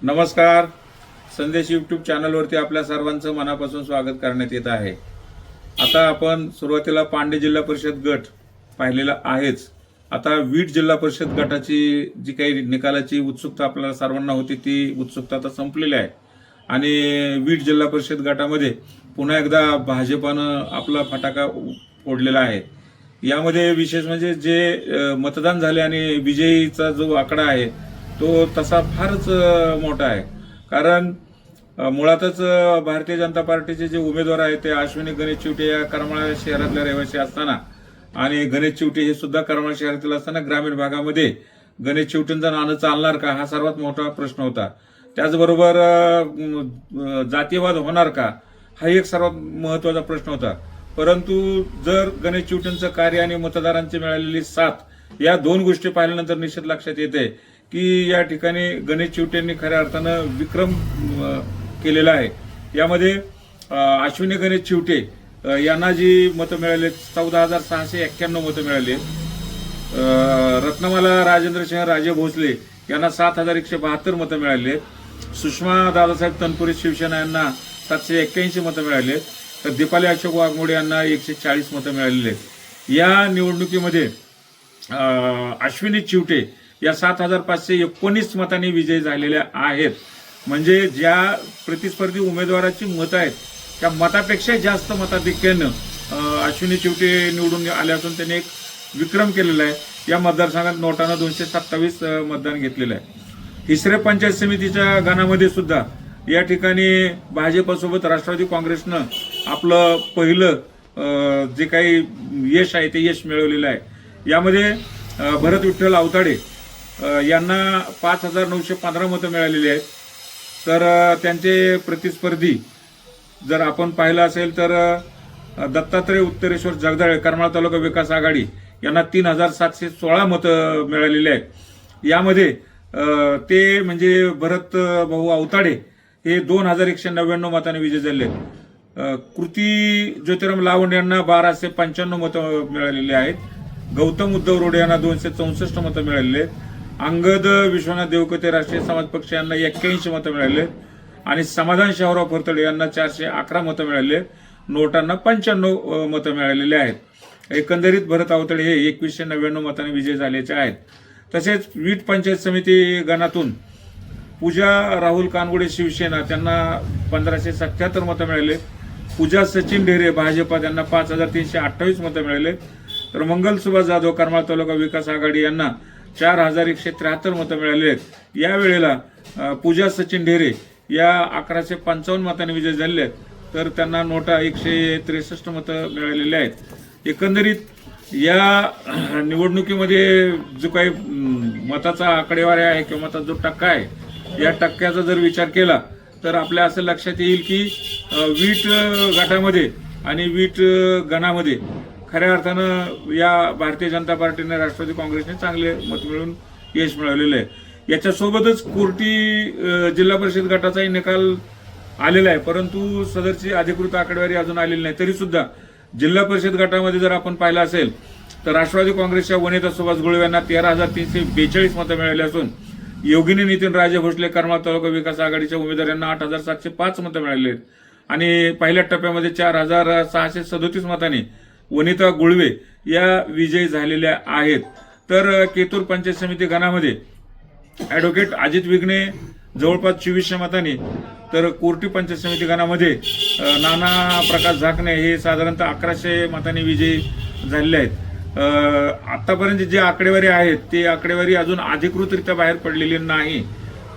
नमस्कार. संदेश यूट्यूब चॅनलवरती आपल्या सर्वांचं मनापासून स्वागत करण्यात येत आहे. आता आपण सुरुवातीला पांडे जिल्हा परिषद गट पाहिलेला आहेच. आता वीट जिल्हा परिषद गटाची जी काही निकालाची उत्सुकता आपल्याला सर्वांना होती ती उत्सुकता आता संपलेली आहे आणि वीट जिल्हा परिषद गटामध्ये पुन्हा एकदा भाजपानं आपला फटाका फोडलेला आहे. यामध्ये विशेष म्हणजे जे मतदान झाले आणि विजयीचा जो आकडा आहे तो तसा फारच मोठा आहे. कारण मुळातच भारतीय जनता पार्टीचे जे उमेदवार आहेत ते अश्विनी गणेश चिवटे या करमाळा शहरातल्या रहिवासी असताना आणि गणेश चिवटे हे सुद्धा करमाळा शहरातील असताना ग्रामीण भागामध्ये गणेश चिवटेंचं नाणं चालणार का हा सर्वात मोठा प्रश्न होता. त्याचबरोबर जातीयवाद होणार का हा एक सर्वात महत्वाचा प्रश्न होता. परंतु जर गणेश चिवटेंचं कार्य आणि मतदारांची मिळालेली साथ या दोन गोष्टी पाहिल्यानंतर निश्चित लक्षात येते की या ठिकाणी गणेश चिवटेंनी खऱ्या अर्थानं विक्रम केलेला आहे. यामध्ये अश्विनी गणेश चिवटे यांना जी मतं मिळाली 14,691 मतं मिळाली. रत्नमाला राजेंद्र सिंह राजे भोसले यांना 7,172 मतं मिळाली. सुषमा दादासाहेब तनपुरे शिवसेना यांना 781 मतं मिळाली. तर दीपाली अशोक वाघमोडे यांना 140 मतं मिळालेली आहेत. या निवडणुकीमध्ये अश्विनी चिवटे या 7,519 मतांनी विजयी झालेल्या आहेत. म्हणजे ज्या प्रतिस्पर्धी उमेदवाराची मतं आहेत त्या मतापेक्षा जास्त मताधिक्यानं अश्विनी चिवटे निवडून आले असून त्यांनी एक विक्रम केलेला आहे. या मतदारसंघात नोटानं 227 मतदान घेतलेलं आहे. हिसरे पंचायत समितीच्या गणामध्ये सुद्धा या ठिकाणी भाजपसोबत राष्ट्रवादी काँग्रेसनं आपलं पहिलं जे काही यश आहे ते यश मिळवलेलं आहे. यामध्ये भरत विठ्ठल आवताडे यांना 5,915 मतं मिळालेली आहेत. तर त्यांचे प्रतिस्पर्धी जर आपण पाहिलं असेल तर दत्तात्रय उत्तरेश्वर जगदाळे करमाळा तालुका विकास आघाडी यांना 3,716 मतं मिळालेली आहेत. यामध्ये ते म्हणजे भरत भाऊ आवताडे हे 2,199 मतांनी विजयी झाले. कृती ज्योतिराम लावंड यांना 1,295 मतं मिळालेली आहेत. गौतम उद्धव रोडे यांना 264 मतं मिळालेली आहेत. अंगद विश्वनाथ देवकते राष्ट्रीय समाज पक्ष यांना 81 मतं मिळाले आणि समाधान शाहूराव फरतडे यांना 411 मतं मिळाले. नोटांना 95 मतं मिळालेली आहेत. एकंदरीत भरत आवताडे हे 2,199 मतांनी विजयी झाल्याचे आहेत. तसेच वीट पंचायत समिती गणातून पूजा राहुल कानगुडे शिवसेना त्यांना 1,577 मतं मिळाले. पूजा सचिन ढेरे भाजपा त्यांना 5,328 मतं मिळाले. तर मंगल सुभाष जाधव करमाळा तालुका विकास आघाडी यांना 4,173 मतं मिळाली आहेत. यावेळेला पूजा सचिन ढेरे या 1,155 मतांनी विजयी झालेले आहेत. तर त्यांना नोटा 163 मतं मिळालेली आहेत. एकंदरीत या निवडणुकीमध्ये जो काही मताचा आकडेवारी आहे किंवा मताचा जो टक्का आहे या टक्क्याचा जर विचार केला तर आपल्या असं लक्षात येईल की वीट गटामध्ये आणि वीट गणामध्ये खऱ्या अर्थानं या भारतीय जनता पार्टीने राष्ट्रवादी काँग्रेसने चांगले मत मिळून यश मिळवलेलं आहे. याच्यासोबतच कोर्टी जिल्हा परिषद गटाचाही निकाल आलेला आहे. परंतु सदरची अधिकृत आकडेवारी अजून आलेली नाही. तरी सुद्धा जिल्हा परिषद गटामध्ये जर आपण पाहिलं असेल तर राष्ट्रवादी काँग्रेसच्या वनिता सुभाष गुळवे यांना 13,342 मतं मिळाली असून योगिनी नितीन राजे भोसले करमाळा तालुका विकास आघाडीच्या उमेदवारांना 8,705 मतं मिळाली आहेत. आणि पहिल्या टप्प्यामध्ये 4,637 मतांनी वनिता गुळवे या विजयी झालेल्या आहेत. तर केतूर पंचायत समिती गणामध्ये ॲडव्होकेट अजित विघ्ने जवळपास 2400 मतांनी, तर कोर्टी पंचायत समिती गणामध्ये नाना प्रकाश झाकणे हे साधारणतः 1,100 मतांनी विजयी झालेले आहेत. आतापर्यंत जे आकडेवारी आहेत ते आकडेवारी अजून अधिकृतरित्या बाहेर पडलेली नाही.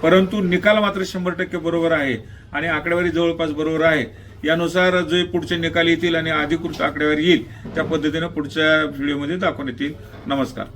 परंतु निकाल मात्र 100% बरोबर आहे आणि आकडेवारी जवळपास बरोबर आहे. यानुसार जे पुढचे निकाल येतील आणि अधिकृत आकडेवारी येईल त्या पद्धतीने पुढच्या व्हिडिओमध्ये दाखवण्यात येईल. नमस्कार.